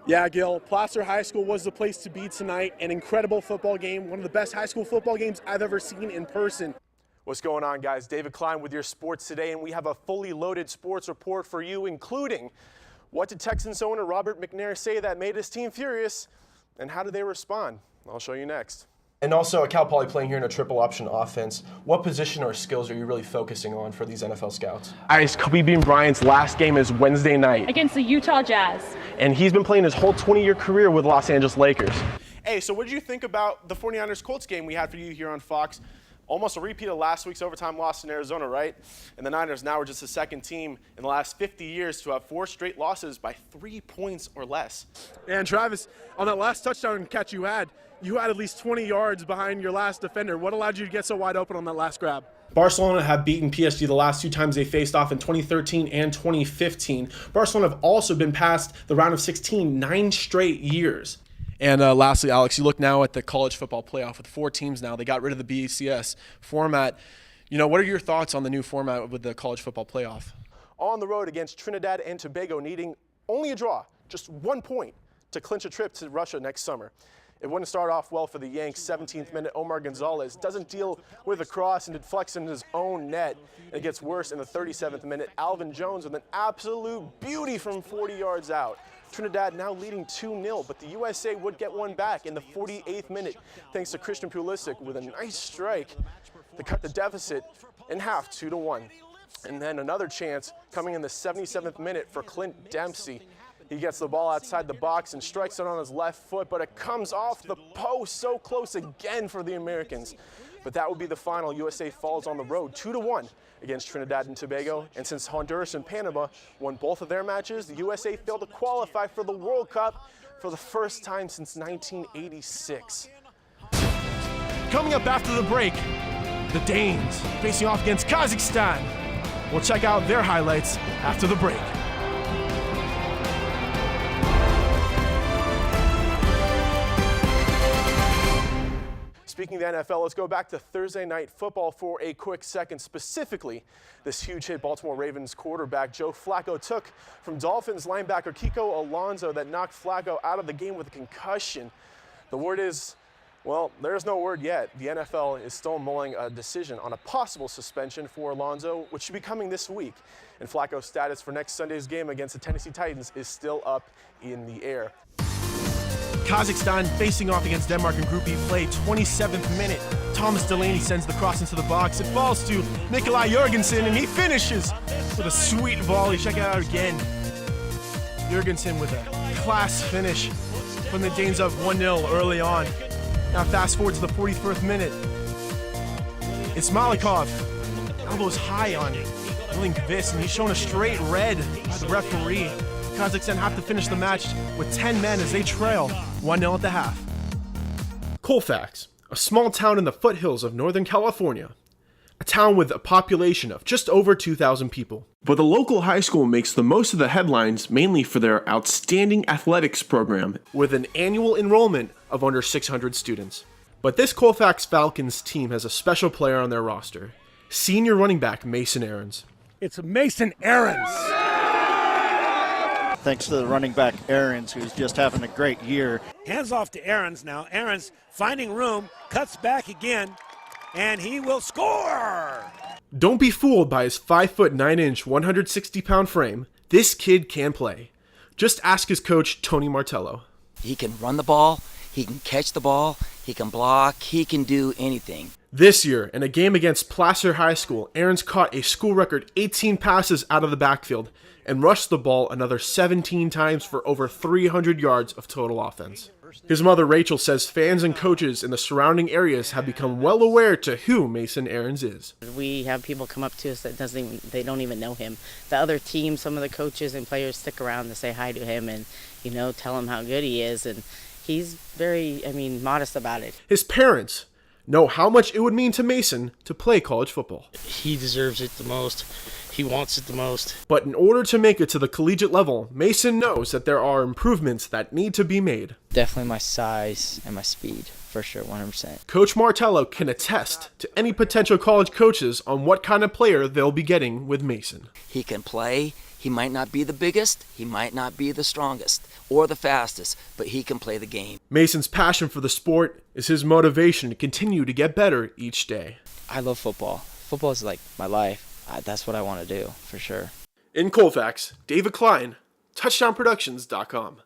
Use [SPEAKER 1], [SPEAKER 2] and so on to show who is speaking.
[SPEAKER 1] Yeah, Gil, Placer High School was the place to be tonight. An incredible football game, one of the best high school football games I've ever seen in person.
[SPEAKER 2] What's going on, guys? David Kline with your sports today, and we have a fully loaded sports report for you, including what did Texans owner Robert McNair say that made his team furious, and how did they respond? I'll show you next. And also, Cal Poly playing here in a triple option offense. What position or skills are you really focusing on for these NFL scouts? Ice Kobe Bean Bryant's last game is Wednesday night
[SPEAKER 3] against the Utah Jazz.
[SPEAKER 2] And he's been playing his whole 20-year career with Los Angeles Lakers. Hey, so what did you think about the 49ers-Colts game we had for you here on Fox? Almost a repeat of last week's overtime loss in Arizona, right? And the Niners now are just the second team in the last 50 years to have 4 straight losses by 3 points or less.
[SPEAKER 1] And Travis, on that last touchdown catch you had at least 20 yards behind your last defender. What allowed you to get so wide open on that last grab?
[SPEAKER 2] Barcelona have beaten PSG the last 2 times they faced off in 2013 and 2015. Barcelona have also been past the round of 16 9 straight years.
[SPEAKER 4] And lastly, Alex, you look now at the college football playoff with 4 teams now. They got rid of the BCS format. You know, what are your thoughts on the new format with the college football playoff?
[SPEAKER 2] On the road against Trinidad and Tobago, needing only a draw, just 1 point, to clinch a trip to Russia next summer. It wouldn't start off well for the Yanks. 17th minute, Omar Gonzalez doesn't deal with a cross and deflects in his own net. And it gets worse in the 37th minute. Alvin Jones with an absolute beauty from 40 yards out. Trinidad now leading 2-0, but the USA would get one back in the 48th minute thanks to Christian Pulisic with a nice strike to cut the deficit in half, 2-1. And then another chance coming in the 77th minute for Clint Dempsey. He gets the ball outside the box and strikes it on his left foot, but it comes off the post, so close again for the Americans. But that would be the final. USA falls on the road 2-1 against Trinidad and Tobago. And since Honduras and Panama won both of their matches, the USA failed to qualify for the World Cup for the first time since 1986.
[SPEAKER 4] Coming up after the break, the Danes facing off against Kazakhstan. We'll check out their highlights after the break.
[SPEAKER 2] Speaking of the NFL, let's go back to Thursday night football for a quick second. Specifically, this huge hit Baltimore Ravens quarterback Joe Flacco took from Dolphins linebacker Kiko Alonso that knocked Flacco out of the game with a concussion. The word is, well, there's no word yet. The NFL is still mulling a decision on a possible suspension for Alonso, which should be coming this week. And Flacco's status for next Sunday's game against the Tennessee Titans is still up in the air.
[SPEAKER 4] Kazakhstan facing off against Denmark in Group E play, 27th minute. Thomas Delaney sends the cross into the box. It falls to Nikolai Jorgensen, and he finishes with a sweet volley. Check it out again. Jorgensen with a class finish when the Danes up 1-0 early on. Now fast forward to the 41st minute. It's Malikov. Elbows high on Lindqvist, and he's shown a straight red by the referee. Kazakhstan have to finish the match with 10 men as they trail 1-0 at the half.
[SPEAKER 2] Colfax, a small town in the foothills of Northern California. A town with a population of just over 2,000 people. But the local high school makes the most of the headlines mainly for their outstanding athletics program with an annual enrollment of under 600 students. But this Colfax Falcons team has a special player on their roster. Senior running back Mason Aarons.
[SPEAKER 1] It's Mason Aarons.
[SPEAKER 5] Thanks to the running back Aarons, who's just having a great year.
[SPEAKER 6] Hands off to Aarons now. Aarons finding room, cuts back again, and he will score!
[SPEAKER 2] Don't be fooled by his 5'9", 160-pound frame. This kid can play. Just ask his coach, Tony Martello.
[SPEAKER 7] He can run the ball, he can catch the ball, he can block, he can do anything.
[SPEAKER 2] This year, in a game against Placer High School, Aarons caught a school record 18 passes out of the backfield and rushed the ball another 17 times for over 300 yards of total offense. His mother Rachel says fans and coaches in the surrounding areas have become well aware to who Mason Aarons is.
[SPEAKER 8] We have people come up to us that they don't even know him. The other team, some of the coaches and players stick around to say hi to him and, tell him how good he is. And he's very, modest about it.
[SPEAKER 2] His parents know how much it would mean to Mason to play college football.
[SPEAKER 9] He deserves it the most. He wants it the most.
[SPEAKER 2] But in order to make it to the collegiate level, Mason knows that there are improvements that need to be made.
[SPEAKER 8] Definitely my size and my speed, for sure, 100%.
[SPEAKER 2] Coach Martello can attest to any potential college coaches on what kind of player they'll be getting with Mason.
[SPEAKER 7] He can play, He might not be the biggest, he might not be the strongest or the fastest, but he can play the game.
[SPEAKER 4] Mason's passion for the sport is his motivation to continue to get better each day.
[SPEAKER 3] I love football. Football is like my life. That's what I want to do, for sure.
[SPEAKER 4] In Colfax, David Kline, TouchdownProductions.com.